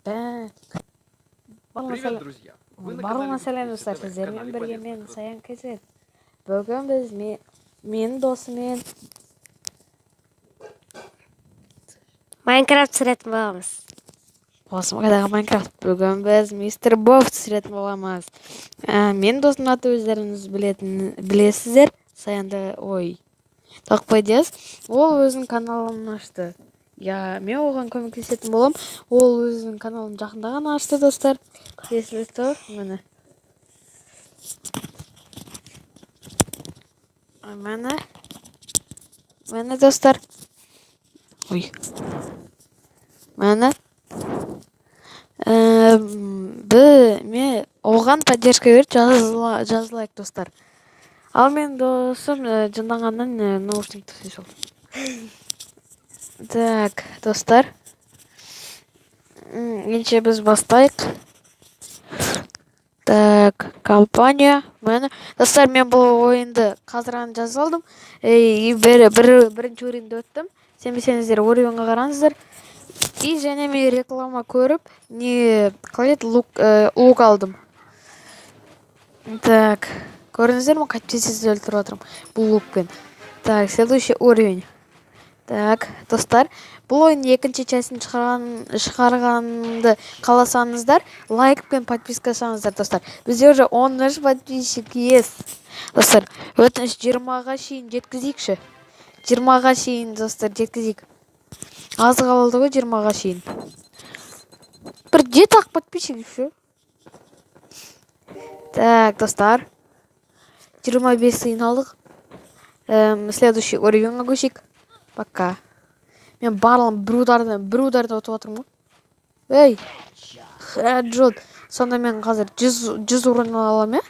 Привет, друзья! Вы на канале Барлығына Вики достар, ТВ, сіздермен канале бірге полезных мен игрушек. Саян Кесет. Бүгін біз менің досыммен Майнкрафт түсіретін боламыз. осымдағы Майнкрафт. Бүгін біз мистер Бов түсіретін боламыз. Мен досымның аты өздеріңіз білесіздер. Саянды тақпай дес. Ол өзінің каналын ашты. Мен оған көмектесетін болам. Ол өзінің каналын жақында ғана ашты, достар. Есілі тұр, мені. Мені достар. Мені. Мен оған поддержка беріп жазылайық, достар. Ал мен досым жынданғаннан наушникті сүйіп алдым. Так, достар. Ендеше біз бастайық. Так, компания. Достар, мен бұл ойынды қазір ғана жазып алдым. Бірінші уровеньді өттім. Сенбесеңіздер уровеньға қараңыздар. И және мен реклама көріп, лук алдым. Так, көрдіңіздер ме, қайтпен сізді өлтіріп отырмын бұл лукпен. Так, следующий уровень. Так, достар, бұл ойын екінші частын шығарғанды қаласаңыздар, лайк пен подпискасаңыздар, достар. Бізде уже 13 подписчик есть. Достар, өтініш 20-ға шейін жеткізейікші. 20-ға шейін, достар, жеткізейік. Азы қалды ғой 20-ға шейін. Бір 7-ақ подписчик еще. Так, достар. 25 сыйын алдық. Следующий уровеньға көшейік. Пока. Мен барлығын бір ударда өтіп отырмын ғой. Хэджот. Сонда мен қазір 100 уроннан аламын,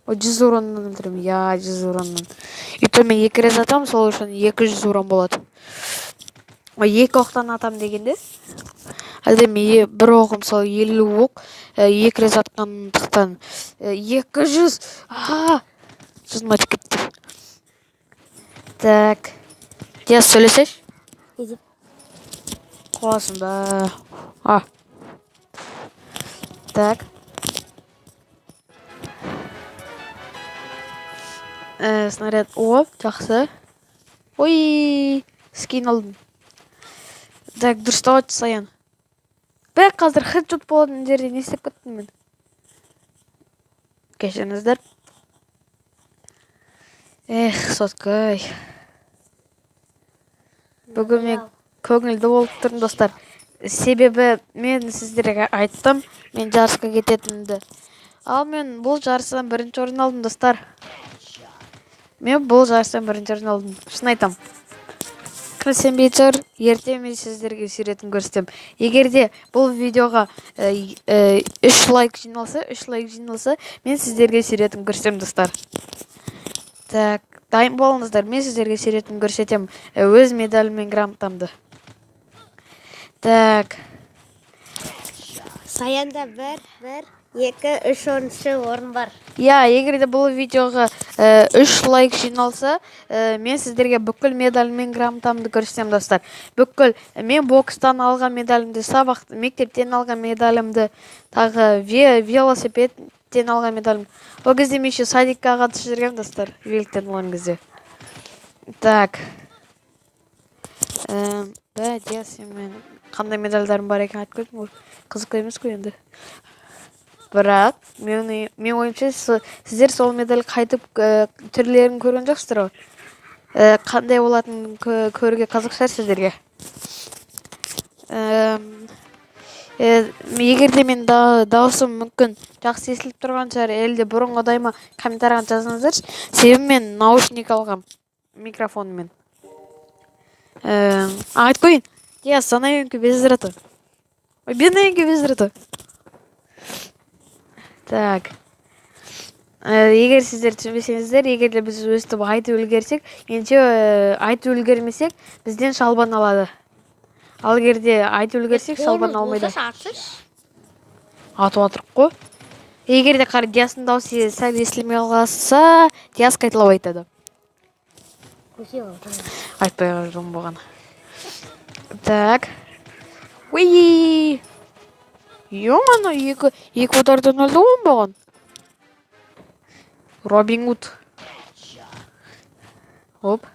100 уроннан өлтіремін. 100 уроннан. Үйті мен 2 рет атамын, сол үшін 200 урон болады. 2 оқтан атам дегенде. Әлде мен бір оғым сол 50 оқ, 2 рет атқандықтан 200. Жүзім айтып кетті. Так. Дияс, сөйлесеш? Қуасың ба. Так. Снаряд. Жақсы. Скин алдым. Так, дұрыстап айтшы, Саян. Бірақ қазір хеджот болатын жерде не істеп кеттім мен? Кешіріңіздер. Соткай. Бүгін мен көңілді болып тұрмын, достар. Себебі мен сіздерге айттым, мен жарысқа кететінімді. Ал мен бұл жарыстан бірінші орын алдым, достар. Шын айтам. Сенбейді, ертең мен сіздерге сүйретін көрсетем. Егерде бұл видеоға 3 лайк жиналса, мен сіздерге сүйретін көрсетем, достар. Так, дайын болыңыздар, мен сіздерге сүйретін көрсетем өз медалім мен грамотамды. Так. Саянда 1, 2, 3 орын бар. Егерде бұл видеоға 3 лайк жиналса, мен сіздерге бүкіл медалім мен грамотамды көрсетем, достар. Бүкіл мен бокстан алған медалімді, мектептен алған медалімді, тағы велосипедтен алған медалім. Ол кезде мен еще садикқа қатысып жүргем, достар, великтен болған кезде. Так. Мен қандай медальдарым бар екен айтып көрдім ғой. Қызық емес қой енді. Бірақ мен ойымша сіздер сол медаль қайтып түрлерін көрген жоқсыздар ғой. Қандай болатынын көруге қызық шығар сіздерге. Егерде мен даусым мүмкін жақсы естіліп тұрған шығар, әлде бұрынғыдай ма, комментарияға жазыңыздаршы. Себебі мен наушник алғам микрофонымен. Айтып қойын. Санайынки без рата. Бедненький без рата. Так. Егер сіздер түсінбесеңіздер, егерде біз өстіп айтып үлгерсек, айтып үлгермесек, бізден шалбан алады. Ал егерде айтып үлгерсек, шалбан алмайды. Атып отырық қой. Егерде қар Диястың даусы сәл естілмей қалса, Дияс қайталап айтады. Айтпай қалжың болған. Так. Ё-моё, екі удардан өлді ғой оңбаған. Робин Гуд. Оп.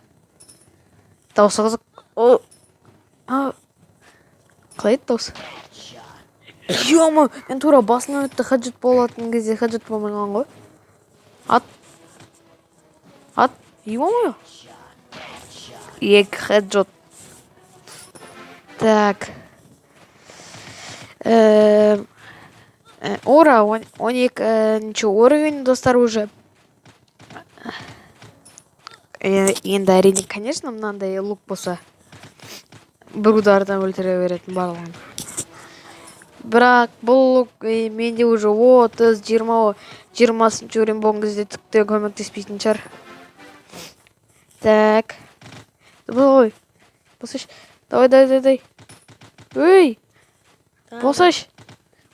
Дауысы қызық. Қалай еді дауысы? Ё-моё, мен тура басынан өтті, хеджет болатын кезде хеджет болмай қалған ғой. Ат. Ё-моё. Екі хеджет. Так. Ора, 12-ші уровень, достар, уже. Енді әрине, конечно, мынандай лук болса, бір удардан өлтіре беретін барлығын. Бірақ бұл лук менде уже 30-20-ші уровень болған кезде тіпті көмектеспейтін шығар. Так. Ой, болсаш. Давай. Ой. Болсаш.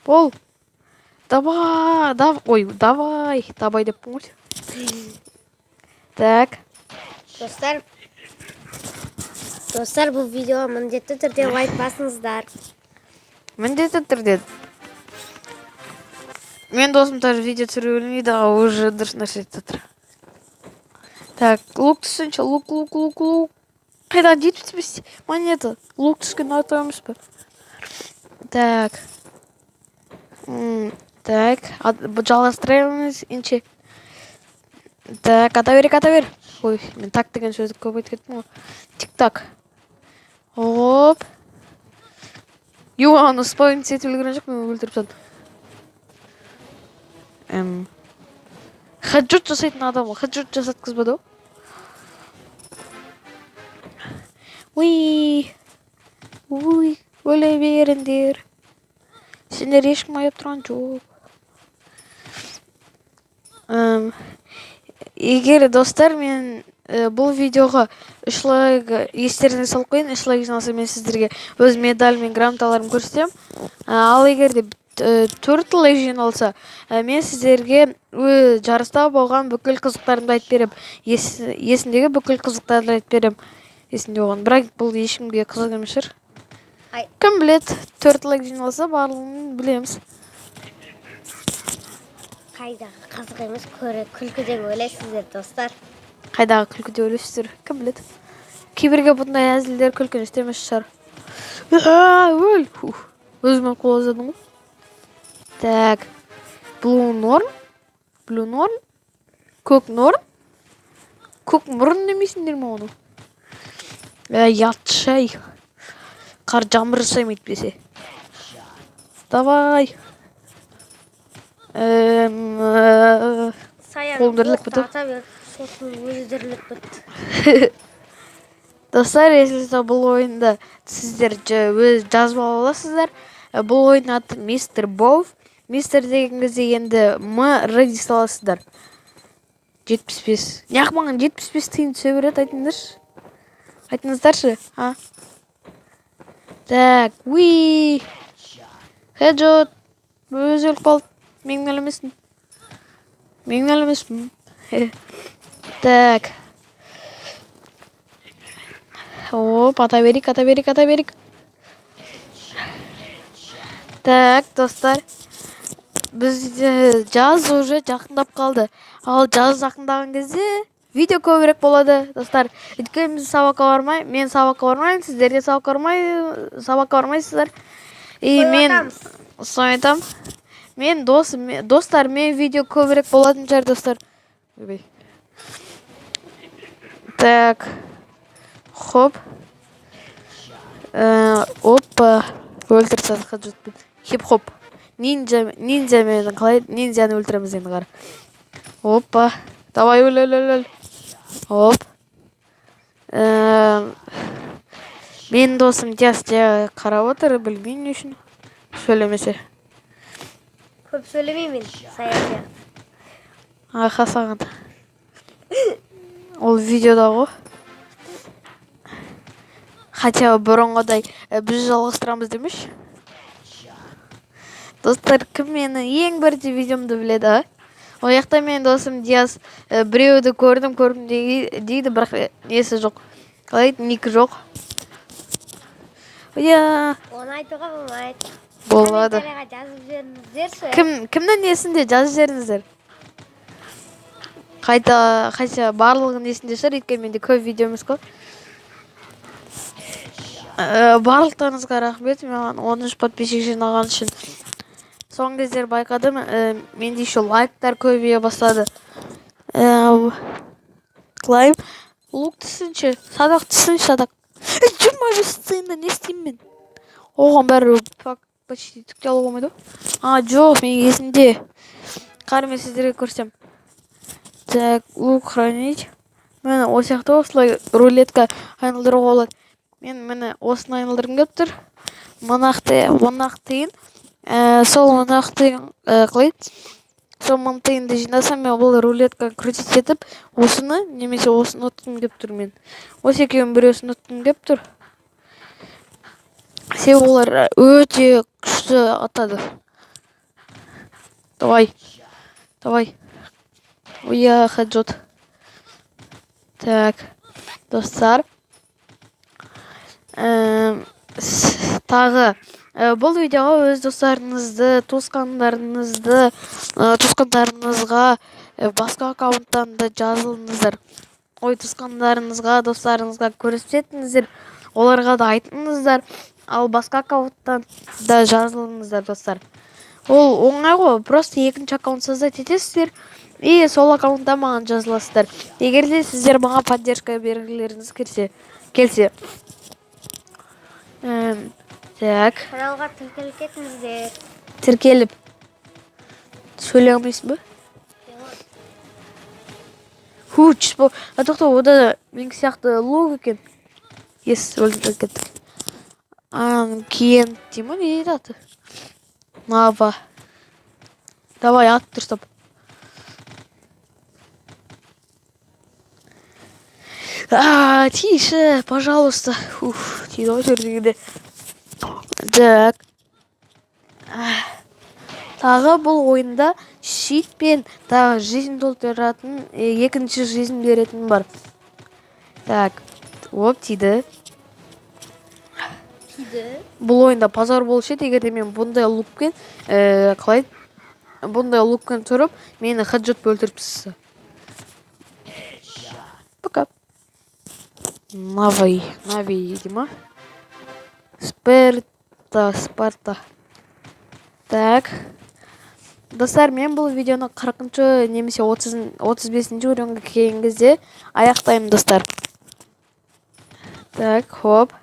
Бол. Давай. Ой, давай. Давай деп помочь. Так. Достар, бұл видеоға міндетті түрде лайк басыңыздар. Міндетті түрде. Мен досым тоже видео түсіре білмейді, уже дұрыс нәрсе айтып. Так, лук түсінші, лук. Қайда 75 монета. Лук түскен атамыз ба? Так. Так, жалғастырамыз инше. Так, ата бер. Ой, мен так деген сөзді көп айтып кеттім ғой. Тик-так. Оп. Аны спаун сетіп үлгерген жоқ, мен өлтіріп тастадым. Хеджет жасайтын адам ғой. Хеджет жасатқызбады ғой. Ой, өле беріңдер. Сендер ешкім аяп тұрған жоқ. Егер достар, мен бұл видеоға 3 лайк естеріңізге салып қойын. 3 лайк жиналса, мен сіздерге өз медаль мен грамоталарымды көрсетемін. Ал егер де 4 лайк жиналса, мен сіздерге жарыста болған бүкіл қызықтарымды айтып берем. Есімдегі бүкіл қызықтарды айтып берем. Есімде болған. Бірақ бұл ешкімге қызық емес шығар. Кім біледі, 4 лайк жиналса, барлығын білеміз. Қайдағы қызық емес, күлкіден өлесіздер, достар. Қайдағы күлкіде өлесіздер, кім біледі. Кейбірге бұндай әзілдер күлкінішті емес шығар. Өл! Өзімен қол азадым ғой. Так. Blue Norm. Көк Norm. Көк мұрын демейсіңдер ме оны? Ятшай. Қар жамыр жасаймайды бесе. Давай. Қолым дірлік біті. Достар, есілсе бұл ойында сіздер өз жазып аласыздар. Бұл ойын аты Мистер Боув. Мистер деген кезде енді Р саласыздар. 75. Неғып маған 75 тиын түсе береді, айтыңыздаршы. Так, Хеджет. Өз өліп қалды. Мен әлемесін. Так. Оп, ата берик. Так, достар. Біз жаз уже жақындап қалды. Ал жаз жақындаған кезде видео көбірек болады, достар. Өйткені біз сабаққа бармай, мен сабаққа бармайын, сіздерге сабаққа бармайсыздар. Мен айтам. Мен достар, мен видео көбірек болатын шығар, достар. Так. Хоп. Опа. Өлтірсіз қажетпен. Хип-хоп. Нинджамен қалай? Нинджаны өлтіреміз енді қара. Опа. Давай, өл. Оп. Мен досым тесте қарап отыр, білмейін үшін. Сөйлемесе. Көп сөйлемеймін, саясия. Аха, саған. Ол видеода ғой. Хотя бұрынғыдай біз жалғастырамыз демеш. Достар, кім мені ең бірінші видеомды біледі, Ол жақта мен досым Диас біреуді көрдім дейді, бірақ несі жоқ. Қалай, ник жоқ. Оны айтуға болмайды. Болады. Комментарийға жазып жіберіңіздерші. Кімнің несінде жазып жіберіңіздер. Қайта барлығының несінде шығар, өйткені менде көп видео емес қой. Барлықтарыңызға рахмет, маған 13 подписчик жинаған үшін. Соңғы кездері байқадым, менде еще лайктар көбейе бастады. Клайм, лук түсінші, садақ түсінші, садақ. 25 сценда не істеймін мен? Оған бәрі почти түкте алуға болмайды. Жоқ, мен есімде. Қар мен сіздерге көрсем. Так, лук хранить. Мені осяқты осылай рулетка айналдыруға болады. Мен мені осыны айналдырғым келіп тұр. Монақтайын. Сол монақтайын қылайды. Сол монақтайынды жинасам, мен бұл рулетка крутить етіп, осыны, немесе осыны ұттым келіп тұр мен. Осы екеуін біреусін ұттым келіп тұр. Себебі олар өте күшті атады. Давай. Хеджот. Так, достар. Тағы бұл видеоға өз достарыңызды, туысқандарыңызға басқа аккаунттан да жазылыңыздар. Туысқандарыңызға, достарыңызға көрсетіңіздер, оларға да айтыңыздар, ал басқа аккаунттан да жазылыңыздар, достар. Ол оңай ғой, просто екінші аккаунт создать етесіздер, и сол аккаунтта маған жазыласыздар. Егер де сіздер маған поддержка бергілеріңіз келсе. Так. Каналға тіркеліп кетіңіздер. Тіркеліп. Сөйлей алмайсың ба? Тоқта, ода менің сияқты лог екен. Өлдіріп кетті. Кейін, деймін, не дейді аты? Нава. Давай, ат дұрыстап. Тише, пожалуйста. Тише, өтердігінде. Так. Тағы бұл ойында щитпен тағы жизнь толтыратын, екінші жизнь беретін бар. Так, тиді. Бұл ойында пазар болушы еді, егерде мен бұндай лукпен тұрып, мені хаджот бөлтіріпсіз. Пока. Нави едіма. Спарта. Так. Достар, мен бұл видеоны 40-шы немесе 35-ші уровеньге келген кезде аяқтаймын, достар. Так, хоп.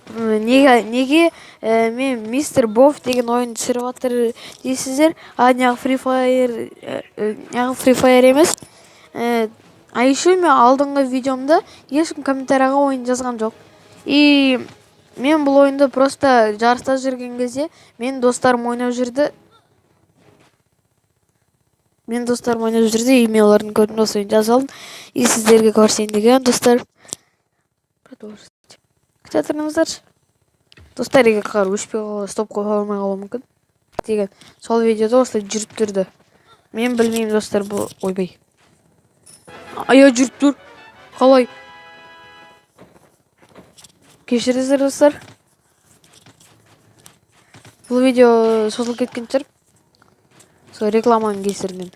Неге мен мистер Бов деген ойын түсіріп жатыр дейсіздер? Неғып Free Fire емес. А еще мен алдыңғы видеомда ешкім комментарияға ойын жазған жоқ. И мен бұл ойынды просто жарыста жүрген кезде мен достарым ойнап жүрді. И мен олардың көрдім, осы ойын жазалым. И сіздерге көрсейін деген, достар. Күте тұрыңыздар. Достар, егер қар өшпей қалуы, стоп қойға алмай қалуы мүмкін. Деген, сол видеода осылай жүріп тұрды. Мен білмеймін, достар, бұл ойбай. Жүріп тұр. Қалай? Кешіріңіздер, достар. Бұл видео созылып кеткен шығар. Сол рекламаның кесірінен.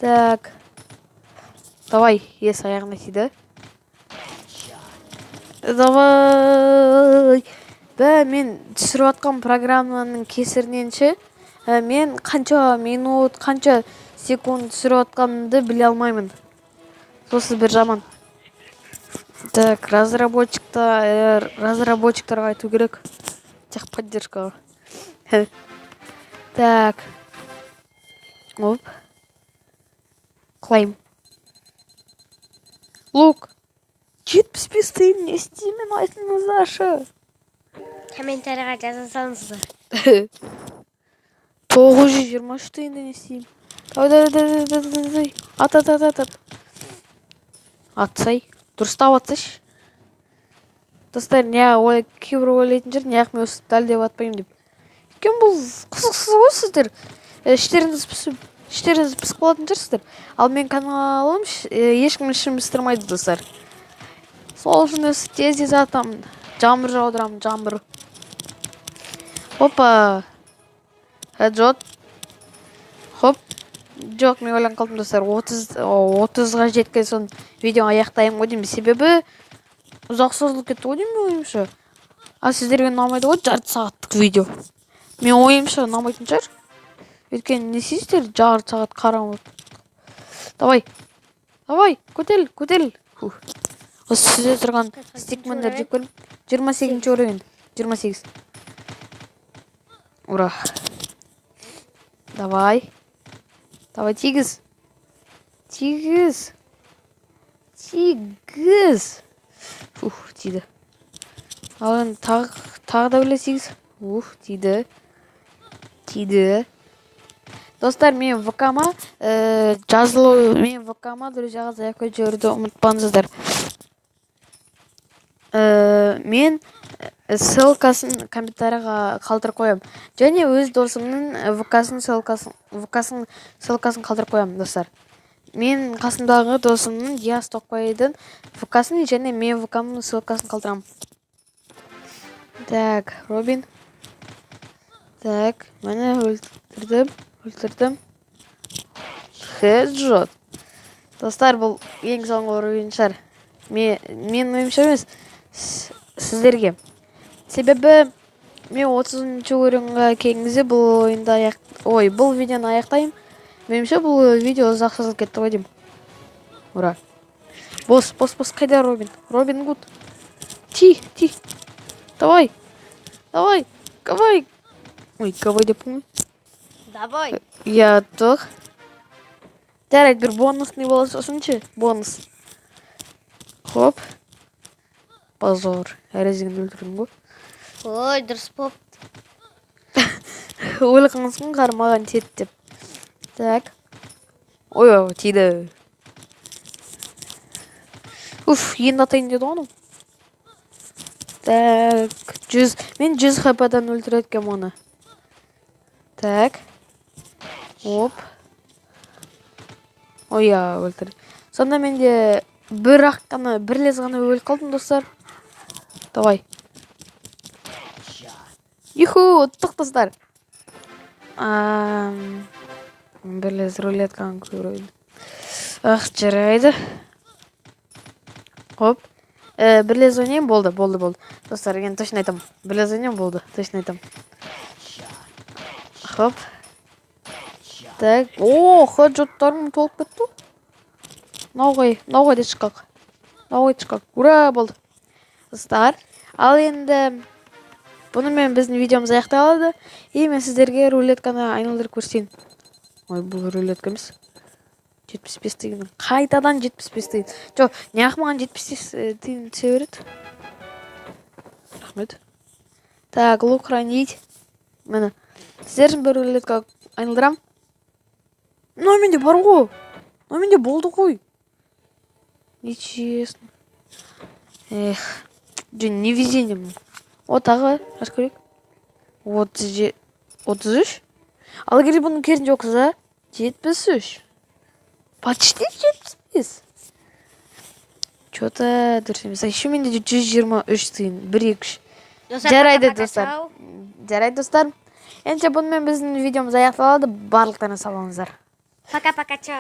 Так. Давай, аяғына тиді. Давай. Мен түсіріп атқан программаның кесірінен мен қанша минут, қанша секунд түсіріп атқанымды біле алмаймын. Сосы бір жаман. Так, разработчиктарға айту керек. Техподдержка. Так. Оп. Клайм. Лук. 75 тиын не істеймін, айтыңыздаршы. Комментарийға жаза салыңыздар. 923 тиынды не істеймін. Ат. Атсай. Дұрыстап атсайшы. Достар, кейбір ойлайтын жүр, неғып мен осы дәл деп атпаймын деп. Өйткені бұл қызықсыз ғой сіздер. Іштеріңіз пісіп қалатын жүрсіздер. Ал мен каналым ешкім ішін пістірмайды, достар. Сол үшін өсі тез атамын. Жаңбыр жаудырамын, жаңбыр. Опа. Headshot. Хоп. Жоқ, мен ойланып қалдым достар. 30-ға жеткен соң видео аяқтаймын ғой деймін. Себебі ұзақ созылып кетті ғой деймін ойымша. Сіздерге ұнамайды ғой жарты сағаттық видео. Мен ойымша ұнамайтын шығар. Өйткені не істейсіздер? Жарты сағат қараңғы. Давай. Көтел. Осы сізде тұрған стикмендер жеп көріп. 28-ші уровень. 28. Ура. Давай, тигіз. Тиді. Ал енді тағы да біле тигіз. Тиді. Достар, мен ВК-ма мен ВК-ма друзьяға заявка жіберуді ұмытпаңыздар. Мен ссылкасын комментарийға қалдырып қоям. Және өз досымның ВК-сын ссылкасын қалдырып қоям, достар. Мен қасымдағы досымның Диас Тоқбайдың ВК-сын және мен ВК-мның ссылкасын қалдырам. Так, Робин. Так, мені өлтірдім. Headshot. Достар, бұл ең соңғы уровень шығар. Мен ойымша емес, сіздерге. Себебі мен 30-ші уровеньға келгенде бұл видеоны аяқтаймын. Меніңше бұл видео ұзақ созылып кетті ғой деймін. Ура. Бос, қайда Робин? Робин Гуд. Ти. Давай. Ой, кавай деп қоймай. Давай. Я тоқ. Жарайды, бір бонусный бола сосын бонус. Хоп. Позор. Әрезген өлтірдім ғой. Ой, дұрыс болып. Ойлықыңызғын қармаған тет деп. Так. Ой, тиді. Енді атайын деді оның. Так. Мен 100 хп'дан өлтіреткем оны. Так. Оп. Өлтірді. Сонда менде бір лез ғана өліп қалдым, достар. Давай. Ұттық, достар. Бір лез рулетканы көрейді. Жарайды. Хоп. Бір лез ойнайым болды. Достар, енді точно айтам. Бір лез ойнайым болды. Точно айтам. Хоп. Так. Хэдшоттарым толып кетті. Науғай де шыққақ. Ура, болды. Достар, ал енді бұнымен біздің видеомыз аяқталады. Мен сіздерге рулетканы айналдырып көрсетейін. Бұл рулетка емес. 75 тиын. Қайтадан 75 тиын. Жоқ, неғып маған 75 тиын түсе береді. Рахмет. Так, лук хранить. Мені. Сіздердің бір рулетка айналдырам. Менде бар ғой. Менде болды ғой. Нечестно. Невезением. Тағы, аш көрек. 33. Ал егер бұның керін жоқ қыза, 73. Почти 75. Что-то дұрыс емес. Еще менде 123 тиын. 1-2. Жарайды, достар. Енді бұнымен біздің видеомыз аяқталады. Барлықтарына сау болыңыздар. Пока-пока, чао.